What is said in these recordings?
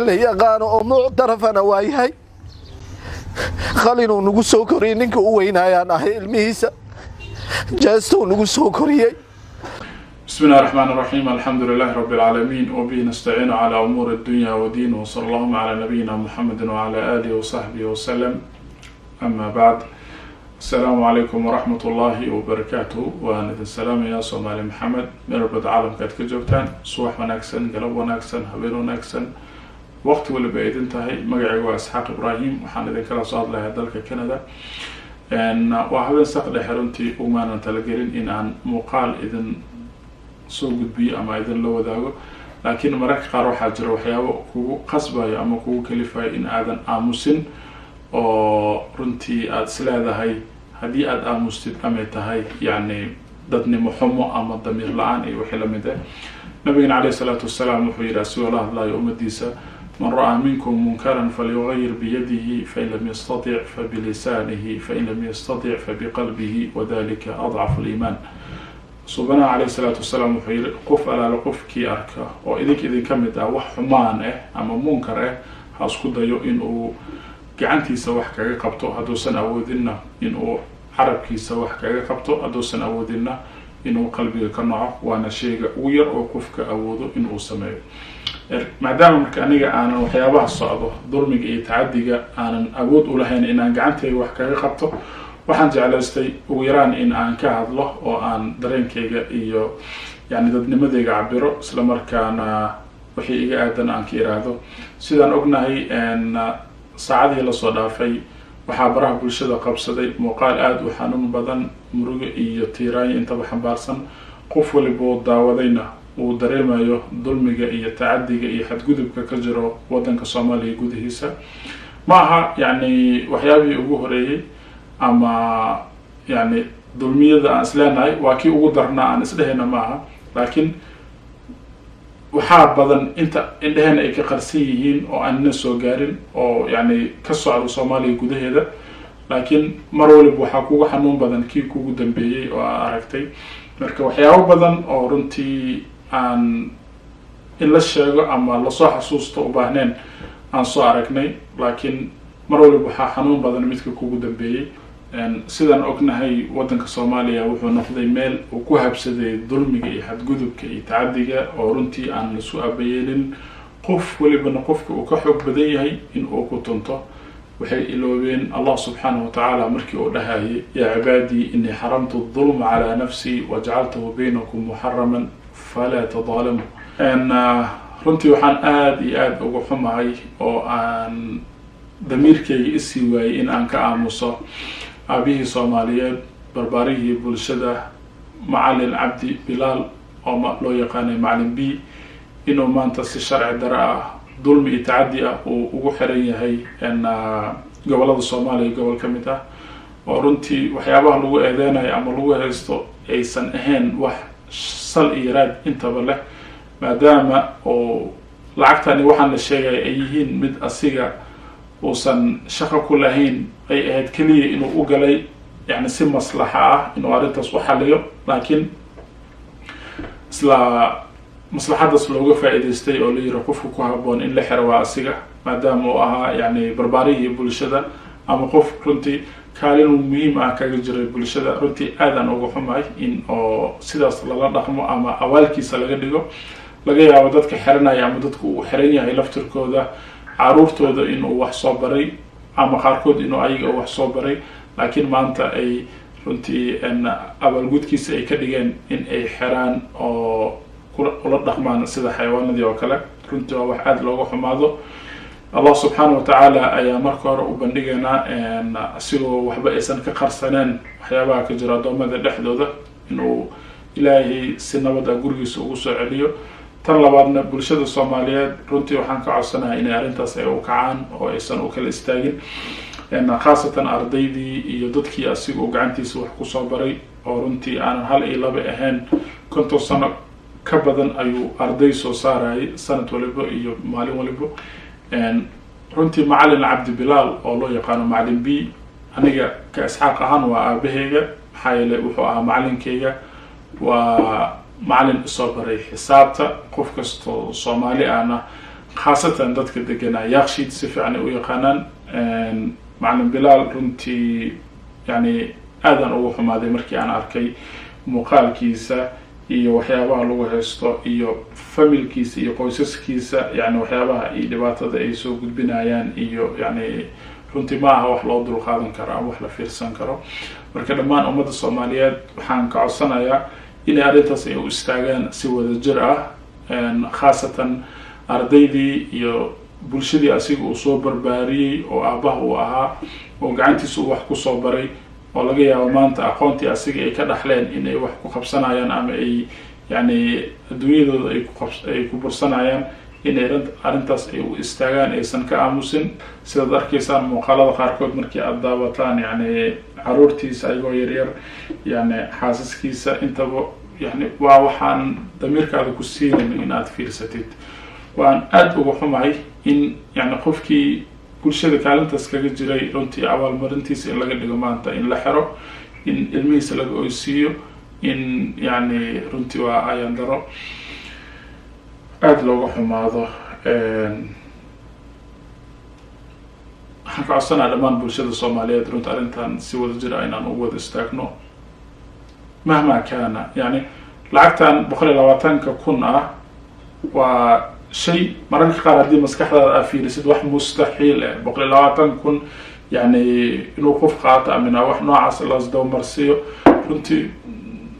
لا يقان أو طرفنا وايهاي خلينا نقصو كوري نك وينا يا نهي الميسا جاستو نقصو كوري. بسم الله الرحمن الرحيم. الحمد لله رب العالمين وبه نستعين على أمور الدنيا ودين وصلى الله على نبينا محمد وعلى آله وصحبه وسلم. أما بعد، السلام عليكم ورحمة الله وبركاته. وأنا السلام يا صومالي محمد من رب العالم كجوجتان صباح وناكسن قلب وناكسن هبين وناكسن وقت ولا بعيد انتهي مقعي واسحاق إبراهيم وحنا ذيك الأصاد لها دلك كندا إن وهذا سقد حرنتي وما نتلقين إن عن مقال إذن سوق بي أما إذن لو ذاقو لكن مرك قارو حاجر وحياو كو قصبة أما كو كلفة إن آذن آموسين oo runtii aad isleedahay haddii aad aamustid amay tahay yani dadnimo xumo ama damiir la-aan iyo wixii lamid ah. nabigana calayhi salaatu wasalaam wuxuu yidhi asigoo la hadlayo ummadiisa man ra'aa minkum munkaran falyughayyir biyadihi fain lam yastatic fabilisaanihi fain lam yastatic fabiqalbihi wadalika adcafu liimaan. subanaha calayhi salaatu wasalaam wuxuu yidhi qof alaala qofkii arka oo idinka mid ah wax xumaan ah ama munkar ah ha isku dayo inuu gacantiisa wax kaga qabto haduusan awoodinna inuu carabkiisa wax kaga qabto haduusan awoodinna inuu qalbiga ka naco waana shayga ugu yar oo qofka awoodo inuu sameeyo. maadaama marka aniga aanan waxyaabaha socdo dulmiga iyo tacadiga aanan awood u lahayn inaan gacantayga wax kaga qabto waxaan jeclaystay ugu yaraan in aan ka hadlo oo aan dareenkayga iyo yani dadnimadayga cabiro isla markaana wixii iga aadan aan ka iraahdo. sidaan ognahay saacadii la soo dhaafay waxaa baraha bulshada qabsaday muuqaal aad u xanuun badan murugo iyo tiiraanyo intaba xambaarsan. qof waliba oo daawadayna uu dareemayo dulmiga iyo tacadiga iyo xadgudubka ka jiro wadanka Soomaaliya gudihiisa. ma aha yani waxyaabihii ugu horeeyay ama yani dulmiyada aan isleenahay waa kii ugu darnaa aan isdhehayna ma aha, laakiin waxaa badan inta indhahena ay ka qarsan yihiin oo aanna soo gaarin oo yani ka socdo Soomaaliya gudaheeda, laakiin mar waliba waxaa kugu xanuun badan kii kugu dambeeyay oo aad aragtay. marka waxyaabo badan oo runtii aan in la sheego ama la soo xasuusto u baahneen aan soo aragnay, laakiin mar waliba waxaa xanuun badan midka kugu dambeeyay. sidaan ognahay wadanka Soomaaliya wuxuu noqday meel uu ku habsaday dulmiga iyo xadgudubka iyo tacadiga oo runtii aan la soo abayeelin. qof walibana qofka uu ka xoog badan yahay in uu ku tunto. waxay iloobeen Allah subhanahu wa ta'ala markii uu dhahaayay ya cibaadi inni haramtu adh-dhulma ala nafsi waj'altuhu baynakum muharraman fala tadhalamu. runtii waxaan aad iyo aad ugu xumahay oo aan damiirkayga isii waayay in aan ka aamuso aabihii Soomaaliyeed barbaarihii bulshada macalin Cabdi Bilaal oo loo yaqaanay macalin B inuu maanta si sharci dara ah dulmi iyo tacadi ah uu ugu xiran yahay gobolada Soomaaliya gobol ka mid ah oo runtii waxyaabaha lagu eedeynayo ama lagu haysto aysan ahayn wax sal iyo raad intaba leh, maadaama oo lacagtani waxaan la sheegay ay yihiin mid asiga uusan shaqo ku lahayn ay ahayd kaliya inuu u galay yani si maslaxa ah inuu arrintaas u xaliyo, laakiin isla maslaxadaas looga faa'iidaystay oo la yiri qofku ku haboon in la xiro waa asiga, maadaama uu ahaa yani barbaarihii bulshada ama qof runtii kaalin muhiim ah kaga jiray bulshada. runtii aadan uga xumahay in oo sidaas lala dhaqmo ama awaalkiisa laga dhigo. laga yaabo dadka xiranaya ama dadku uu xiran yahay laftirkooda caruurtooda inuu wax soo baray ama qaarkood inuu ayaga wax soo baray, laakiin maanta ay runtii abaalgudkiisa ay ka dhigeen in ay xiraan oo kula dhaqmaan sida xayawaanadii oo kale. runtii waa wax aad looga xumaado. Allah subhanahu wa ta'ala ayaa marka hore u bandhigaynaa asigoo waxba aysan ka qarsaneen waxyaabaha ka jira adoomada dhexdooda inuu ilaahay si nabad ah gurigiisa ugu soo celiyo. tan labaadna bulshada Soomaaliyeed runtii waxaan ka codsanahay inay arrintaas ay u kacaan oo aysan u kala istaagin, khaasatan ardaydii iyo dadkii asiga uu gacantiisa wax ku soo baray oo runtii aanan hal iyo laba ahayn 50 sano ka badan ayuu arday soo saarayay sanad waliba iyo maalin waliba. runtii macalin Cabdi Bilaal oo loo yaqaano macalin B aniga ka isxaaq ahaan waa aabahayga maxaa yeelay wuxuu ahaa macalinkayga. waa macalin soo baray xisaabta qof kasto Soomaali ahna khaasatan dadka deganaa Yakshiid si fiican u yaqaanaan. Macallin Bilaal runtii yani aadan ugu xumaaday markii aan arkay muuqaalkiisa iyo waxyaabaha lagu haysto iyo familkiisa iyo qoysaskiisa, yani waxyaabaha iyo dhibaatada ay soo gudbinayaan iyo yani runtii ma aha wax loo dulqaadan karo ama wax la fiirsan karo. marka dhammaan ummadda Soomaaliyeed waxaan ka codsanayaa inay arrintaas ay u istaagaan si wadajir ah, khaasatan ardaydii iyo bulshadii asiga uu soo barbaariyay oo aabaha uu ahaa oo gacantiisa uu wax ku soo baray oo laga yaabo maanta aqoontii asiga ay ka dhaxleen inay wax ku qabsanayaan ama ay yani adduunyadooda ay ku bursanayaan, inay arrintaas ay u istaagaan, aysan ka aamusin. sidaad arkaysaan muuqaalada qaarkood markii aad daawataan yani caruurtiisa ayagoo yaryar, yani xaasaskiisa, intaba yani waa waxaan damiirkaada ku siinayn in aad fiirsatid. waan aad uga xumahay in yani qofkii bulshada kaalintaas kaga jiray runtii abaalmarintiisa in laga dhigo maanta in la xiro, in ilmihiisa laga oysiiyo, in yani runtii waa ayaan daro aad looga xumaado. waxaan ka codsanaa dhammaan bulshada Soomaaliyeed runtii arrintan si wadajir ah inaan ugu wada istaagno mahma kaana. yani lacagtan 120,000 ah waa shay mararka qaar haddii maskaxdaada aad fiirisid wax mustaxiil ah. 120,000 yani inuu qof qaato amina wax noocaas la isdawmarsiyo runtii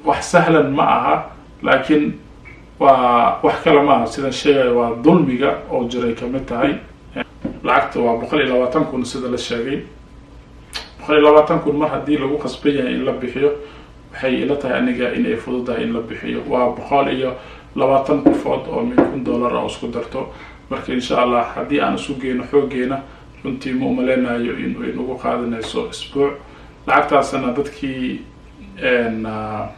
wax sahlan ma aha, laakiin waa wax kale ma aha. sidan sheegay waa dulmiga oo jiray kamid tahay. lacagta waa 120,000 sida la sheegay. 120,000 mar haddii lagu qasban yahay in la bixiyo, waxay ila tahay aniga inay fududahay in la bixiyo. waa 120 qofood oo min $1,000 oo isku darto. marka insha Allah haddii aan isu geeno xoogeena runtii ma umaleynayo in ay nagu qaadanayso isbuuc. lacagtaasna dadkii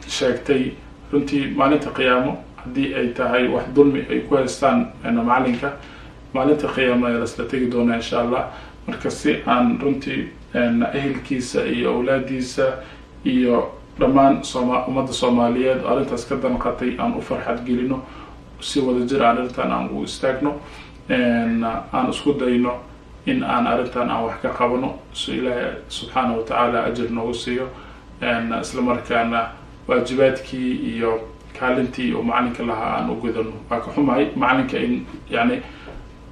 sheegtay runtii maalinta qiyaamo haddii ay tahay wax dulmi ay ku haystaan macalinka, maalinta qiyaamo ayaa la tegi doonaa insha Allah. marka si aan runtii ehelkiisa iyo awlaadiisa iyo dhammaan ummadda Soomaaliyeed arrintaas ka danqatay aan u farxad gelino, si wadajir aan arrintan aan u istaagno, aan isku dayno in aan arrintan aan wax ka qabano si Ilaahay subxaanahu wa tacaala ajir noogu siiyo, isla markaana waajibaadkii iyo kaalintii oo macalinka lahaa aan u gudano. waa ka xumahay macalinka in yani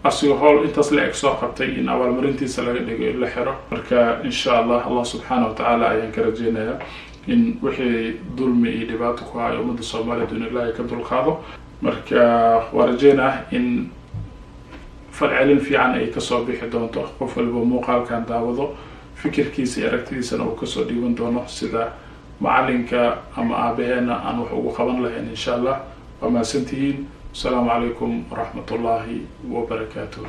asiga howl intaas la eg soo qabtay in abaalmarintiisa laga dhigo in la xiro. marka insha Allah subxaanahu wa tacaala ayaan ka rajeynayaa in wixii dulmi iyo dhibaato ku hayo ummadda Soomaaliyeed in Ilaahay ka dulqaado. marka waa rajeynaa in falcelin fiican ay kasoo bixi doonto, qof walba muuqaalkan daawado fikirkiisa iyo aragtidiisana uu kasoo dhiiban doono sida macalinka ama aabaheena aan wax ugu qaban lahayn insha Allah. waa mahadsantihiin. السلام عليكم ورحمة الله وبركاته.